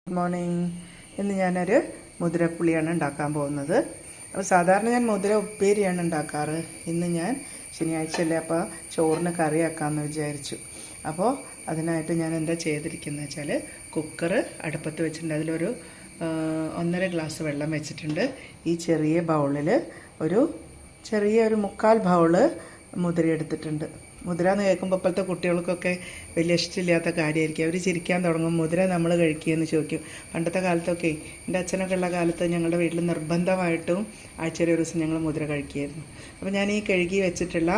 Good morning. ഇന്ന് ഞാനൊരു മുതിരപ്പുളിയാണ് ഉണ്ടാക്കാൻ പോകുന്നത്. അപ്പോൾ സാധാരണ ഞാൻ മുതിര ഉപ്പേരിയാണ് ഉണ്ടാക്കാറ്. ഇന്ന് ഞാൻ ശനിയാഴ്ചയല്ലേ, അപ്പോൾ ചോറിന് കറിയാക്കാമെന്ന് വിചാരിച്ചു. അപ്പോൾ അതിനായിട്ട് ഞാൻ എന്താ ചെയ്തിരിക്കുന്നത് വെച്ചാൽ, കുക്കർ അടുപ്പത്ത് വെച്ചിട്ടുണ്ട്. അതിലൊരു 1.5 ഗ്ലാസ് വെള്ളം വെച്ചിട്ടുണ്ട്. ഈ ചെറിയ ബൗളിൽ ഒരു ചെറിയൊരു 1/4 ബൗള് മുതിര എടുത്തിട്ടുണ്ട്. മുതിര എന്ന് കേൾക്കുമ്പോൾ ഇപ്പോഴത്തെ കുട്ടികൾക്കൊക്കെ വലിയ ഇഷ്ടമില്ലാത്ത കാര്യമായിരിക്കും. അവർ ചിരിക്കാൻ തുടങ്ങും, മുതിര നമ്മൾ കഴിക്കുകയെന്ന് ചോദിക്കും. പണ്ടത്തെ കാലത്തൊക്കെ, എൻ്റെ അച്ഛനൊക്കെ ഉള്ള കാലത്ത് ഞങ്ങളുടെ വീട്ടിൽ നിർബന്ധമായിട്ടും ആഴ്ചയിൽ ഒരു ദിവസം ഞങ്ങൾ മുതിര കഴിക്കുമായിരുന്നു. അപ്പോൾ ഞാൻ ഈ കഴുകി വെച്ചിട്ടുള്ള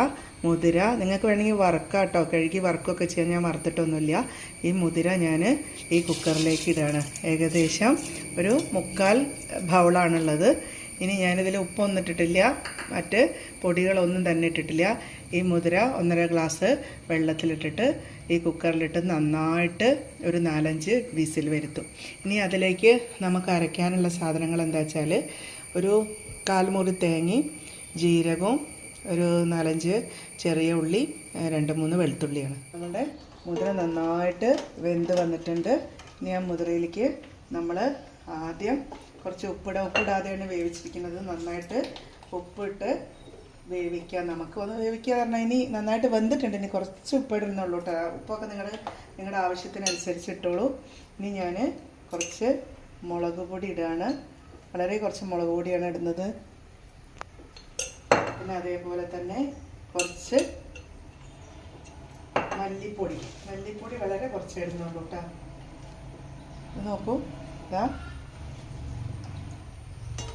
മുതിര, നിങ്ങൾക്ക് വേണമെങ്കിൽ വറുക്കാം കേട്ടോ, കഴുകി വറുക്കുകയൊക്കെ ചെയ്യാൻ. ഞാൻ വറുത്തിട്ടൊന്നുമില്ല. ഈ മുതിര ഞാൻ ഈ കുക്കറിലേക്ക് ഇടുകയാണ്. ഏകദേശം ഒരു 1/4 ബൗളാണുള്ളത്. ഇനി ഞാനിതിൽ ഉപ്പൊന്നും ഇട്ടിട്ടില്ല, മറ്റ് പൊടികളൊന്നും തന്നെ ഇട്ടിട്ടില്ല. ഈ മുതിര 1.5 ഗ്ലാസ് വെള്ളത്തിലിട്ടിട്ട് ഈ കുക്കറിലിട്ട് നന്നായിട്ട് ഒരു 4-5 വിസിൽ വരുത്തും. ഇനി അതിലേക്ക് നമുക്ക് അരയ്ക്കാനുള്ള സാധനങ്ങൾ എന്താ വെച്ചാൽ, ഒരു 1/4 മുറി തേങ്ങയും ജീരകവും ഒരു 4-5 ചെറിയ ഉള്ളി, 2-3 വെളുത്തുള്ളിയാണ്. നമ്മുടെ മുതിര നന്നായിട്ട് വെന്ത് വന്നിട്ടുണ്ട്. ഇനി ആ മുതിരയിലേക്ക് നമ്മൾ ആദ്യം കുറച്ച് ഉപ്പിടാതെയാണ് വേവിച്ചിരിക്കുന്നത്. നന്നായിട്ട് ഉപ്പിട്ട് വേവിക്കുക. നമുക്ക് ഒന്ന് വേവിക്കുക പറഞ്ഞാൽ ഇനി നന്നായിട്ട് വെന്തിട്ടുണ്ട്. ഇനി കുറച്ച് ഉപ്പിടുന്നുള്ളൂ കേട്ടോ. ഉപ്പൊക്കെ നിങ്ങളുടെ ആവശ്യത്തിനനുസരിച്ച് ഇട്ടോളൂ. ഇനി ഞാൻ കുറച്ച് മുളക് പൊടി ഇടുകയാണ്. വളരെ കുറച്ച് മുളക് പൊടിയാണ് ഇടുന്നത്. പിന്നെ അതേപോലെ തന്നെ കുറച്ച് മല്ലിപ്പൊടി വളരെ കുറച്ച് ഇടുന്നുള്ളൂ കേട്ടോ. നോക്കൂ, ഇതാ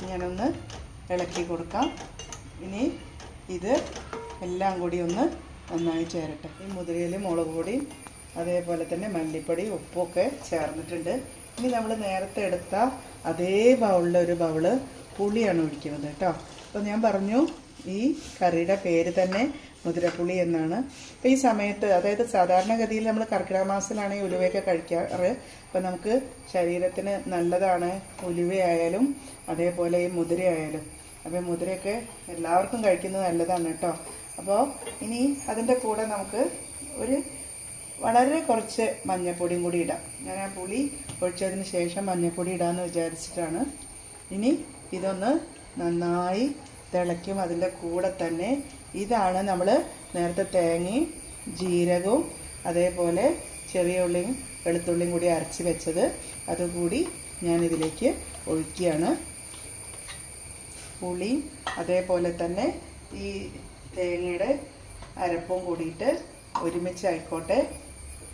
ഞാനൊന്ന് ഇളക്കി കൊടുക്കാം. ഇനി ഇത് എല്ലാം കൂടി ഒന്ന് നന്നായി ചേരട്ടെ. ഈ മുതിരയിൽ മുളക് പൊടി അതേപോലെ തന്നെ മല്ലിപ്പൊടി ഉപ്പൊക്കെ ചേർന്നിട്ടുണ്ട്. ഇനി നമ്മൾ നേരത്തെ എടുത്ത അതേ ബൗളിലൊരു ബൗള് പുളിയാണ് ഒഴിക്കുന്നത് കേട്ടോ. അപ്പോൾ ഞാൻ പറഞ്ഞു, ഈ കറിയുടെ പേര് തന്നെ മുതിരപ്പുളി എന്നാണ്. അപ്പോൾ ഈ സമയത്ത്, അതായത് സാധാരണഗതിയിൽ നമ്മൾ കർക്കിടക മാസത്തിലാണ് ഈ ഉലുവയൊക്കെ കഴിക്കാറ്. അപ്പോൾ നമുക്ക് ശരീരത്തിന് നല്ലതാണ് ഉലുവയായാലും അതേപോലെ ഈ മുതിരയായാലും. അപ്പോൾ മുതിരയൊക്കെ എല്ലാവർക്കും കഴിക്കുന്നത് നല്ലതാണ് കേട്ടോ. അപ്പോൾ ഇനി അതിൻ്റെ കൂടെ നമുക്ക് ഒരു വളരെ കുറച്ച് മഞ്ഞൾപ്പൊടിയും കൂടി ഇടാം. ഞാൻ ആ പുളി ഒഴിച്ചതിന് ശേഷം മഞ്ഞൾപ്പൊടി ഇടാമെന്ന് വിചാരിച്ചിട്ടാണ്. ഇനി ഇതൊന്ന് നന്നായി തിളയ്ക്കും. അതിൻ്റെ കൂടെ തന്നെ ഇതാണ് നമ്മൾ നേരത്തെ തേങ്ങയും ജീരകവും അതേപോലെ ചെറിയ ഉള്ളിയും വെളുത്തുള്ളിയും കൂടി അരച്ച് വെച്ചത്. അതുകൂടി ഞാനിതിലേക്ക് ഒഴിക്കുകയാണ്. പുളി അതേപോലെ തന്നെ ഈ തേങ്ങയുടെ അരപ്പും കൂടിയിട്ട് ഒരുമിച്ചായിക്കോട്ടെ.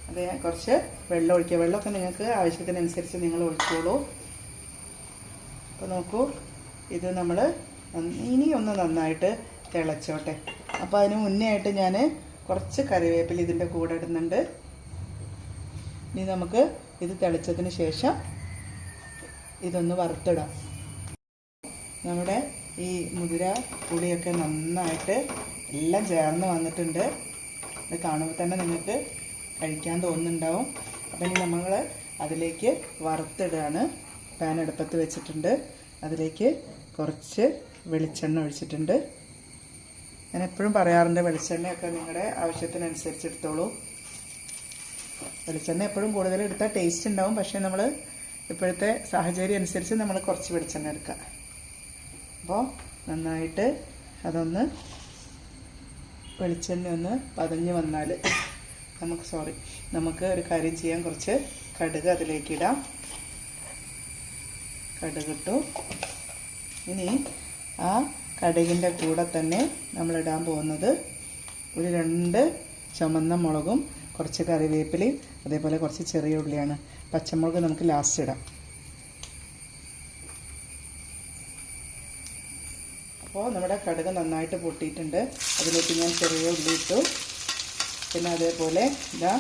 അത് ഞാൻ കുറച്ച് വെള്ളം ഒഴിക്കുക. വെള്ളമൊക്കെ നിങ്ങൾക്ക് ആവശ്യത്തിനനുസരിച്ച് നിങ്ങൾ ഒഴിച്ചോളൂ. അപ്പോൾ നോക്കൂ, ഇത് നമ്മൾ ഇനി ഒന്ന് നന്നായിട്ട് തിളച്ചോട്ടെ. അപ്പോൾ അതിന് മുന്നേ ആയിട്ട് ഞാൻ കുറച്ച് കറിവേപ്പില ഇതിൻ്റെ കൂടെ ഇടുന്നുണ്ട്. ഇനി നമുക്ക് ഇത് തിളച്ചതിന് ശേഷം ഇതൊന്ന് വറുത്തിടാം. നമ്മുടെ ഈ മുതിര പുളിയൊക്കെ നന്നായിട്ട് എല്ലാം ചേർന്ന് വന്നിട്ടുണ്ട്. ഇത് കാണുമ്പോൾ തന്നെ നിങ്ങൾക്ക് കഴിക്കാൻ തോന്നുന്നുണ്ടാവും. അപ്പം ഇനി നമ്മൾ അതിലേക്ക് വറുത്തിടുകയാണ്. പാൻ അടുപ്പത്ത് വെച്ചിട്ടുണ്ട്. അതിലേക്ക് കുറച്ച് വെളിച്ചെണ്ണ ഒഴിച്ചിട്ടുണ്ട്. ഞാൻ എപ്പോഴും പറയാറുണ്ട്, വെളിച്ചെണ്ണയൊക്കെ നിങ്ങളുടെ ആവശ്യത്തിനനുസരിച്ച് എടുത്തോളൂ. വെളിച്ചെണ്ണ എപ്പോഴും കൂടുതൽ എടുത്താൽ ടേസ്റ്റ് ഉണ്ടാവും. പക്ഷേ നമ്മൾ ഇപ്പോഴത്തെ സാഹചര്യം അനുസരിച്ച് നമ്മൾ കുറച്ച് വെളിച്ചെണ്ണ എടുക്കുക. അപ്പോൾ നന്നായിട്ട് അതൊന്ന് വെളിച്ചെണ്ണ ഒന്ന് പതഞ്ഞ് വന്നാൽ നമുക്ക് ഒരു കാര്യം ചെയ്യാം. കുറച്ച് കടുക് അതിലേക്ക് ഇടാം. കടുകിട്ടു. ഇനി ആ കടുകിൻ്റെ കൂടെ തന്നെ നമ്മളിടാൻ പോകുന്നത് ഒരു 2 ചുമന്ന മുളകും കുറച്ച് കറിവേപ്പിലയും അതേപോലെ കുറച്ച് ചെറിയ ഉള്ളിയാണ്. പച്ചമുളക് നമുക്ക് ലാസ്റ്റ് ഇടാം. അപ്പോൾ നമ്മുടെ കടുക് നന്നായിട്ട് പൊട്ടിയിട്ടുണ്ട്. അതിലേക്ക് ഞാൻ ചെറിയ ഉള്ളി ഇട്ടു. പിന്നെ അതേപോലെ ഇതാ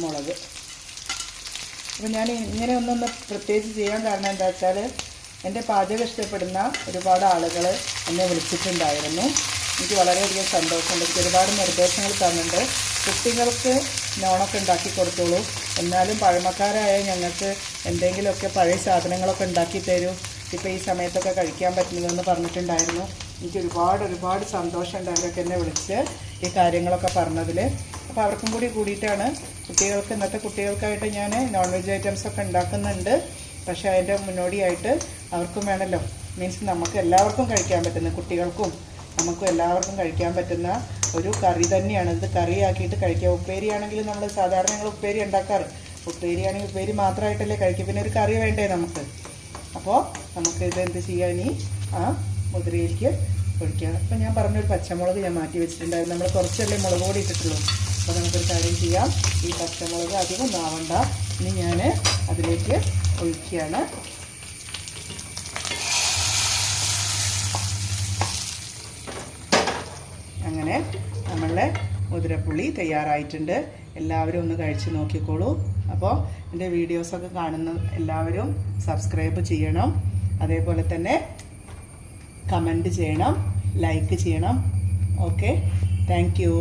മുളക്. അപ്പോൾ ഞാൻ ഇങ്ങനെ ഒന്നൊന്ന് പ്രത്യേകിച്ച് ചെയ്യാൻ കാരണം എന്താ വെച്ചാൽ, എൻ്റെ പാചകം ഇഷ്ടപ്പെടുന്ന ഒരുപാട് ആളുകൾ എന്നെ വിളിച്ചിട്ടുണ്ടായിരുന്നു. എനിക്ക് വളരെയധികം സന്തോഷമുണ്ട്. എനിക്ക് ഒരുപാട് നിർദ്ദേശങ്ങൾ തന്നിട്ടുണ്ട്. കുട്ടികൾക്ക് നോണൊക്കെ ഉണ്ടാക്കി കൊടുത്തോളൂ, എന്നാലും പഴമക്കാരായ ഞങ്ങൾക്ക് എന്തെങ്കിലുമൊക്കെ പഴയ സാധനങ്ങളൊക്കെ ഉണ്ടാക്കി തരൂ, ഇപ്പോൾ ഈ സമയത്തൊക്കെ കഴിക്കാൻ പറ്റുന്നതെന്ന് പറഞ്ഞിട്ടുണ്ടായിരുന്നു. എനിക്ക് ഒരുപാട് സന്തോഷമുണ്ട് അവരൊക്കെ എന്നെ വിളിച്ച് ഈ കാര്യങ്ങളൊക്കെ പറഞ്ഞതിൽ. അപ്പോൾ അപ്പോൾ അവർക്കും കൂടി കൂടിയിട്ടാണ്. കുട്ടികൾക്ക് ഇന്നത്തെ കുട്ടികൾക്കായിട്ട് ഞാൻ നോൺ വെജ് ഐറ്റംസൊക്കെ ഉണ്ടാക്കുന്നുണ്ട്. പക്ഷേ അതിൻ്റെ മുന്നോടിയായിട്ട് അവർക്കും വേണമല്ലോ, മീൻസ് നമുക്ക് എല്ലാവർക്കും കഴിക്കാൻ പറ്റുന്ന, കുട്ടികൾക്കും നമുക്കും എല്ലാവർക്കും കഴിക്കാൻ പറ്റുന്ന ഒരു കറി തന്നെയാണ്. ഇത് കറിയാക്കിയിട്ട് കഴിക്കുക. ഉപ്പേരിയാണെങ്കിൽ നമ്മൾ സാധാരണ ഞങ്ങൾ ഉപ്പേരി ഉണ്ടാക്കാറ്. ഉപ്പേരിയാണെങ്കിൽ ഉപ്പേരി മാത്രമായിട്ടല്ലേ കഴിക്കുക, പിന്നെ ഒരു കറി വേണ്ടേ നമുക്ക്. അപ്പോൾ നമുക്ക് ഇത് എന്ത് ചെയ്യാൻ, ഇനി ആ മുതിരയിലേക്ക് ഒഴിക്കുക. അപ്പോൾ ഞാൻ പറഞ്ഞൊരു പച്ചമുളക് ഞാൻ മാറ്റി വെച്ചിട്ടുണ്ടായിരുന്നു. നമ്മൾ കുറച്ചല്ലേ മുളക് പൊടി ഇട്ടിട്ടുള്ളൂ. അപ്പോൾ നമുക്കൊരു കാര്യം ചെയ്യാം, ഈ പച്ചമുളക് അധികം ഒന്നാവണ്ട. ഇനി ഞാൻ അതിലേക്ക് ഒഴിക്കുകയാണ്. അങ്ങനെ നമ്മളുടെ മുതിരപ്പുളി തയ്യാറായിട്ടുണ്ട്. എല്ലാവരും ഒന്ന് കഴിച്ച് നോക്കിക്കോളൂ. അപ്പോൾ എൻ്റെ വീഡിയോസൊക്കെ കാണുന്ന എല്ലാവരും സബ്സ്ക്രൈബ് ചെയ്യണം, അതേപോലെ തന്നെ കമൻറ്റ് ചെയ്യണം, ലൈക്ക് ചെയ്യണം. Okay, thank you.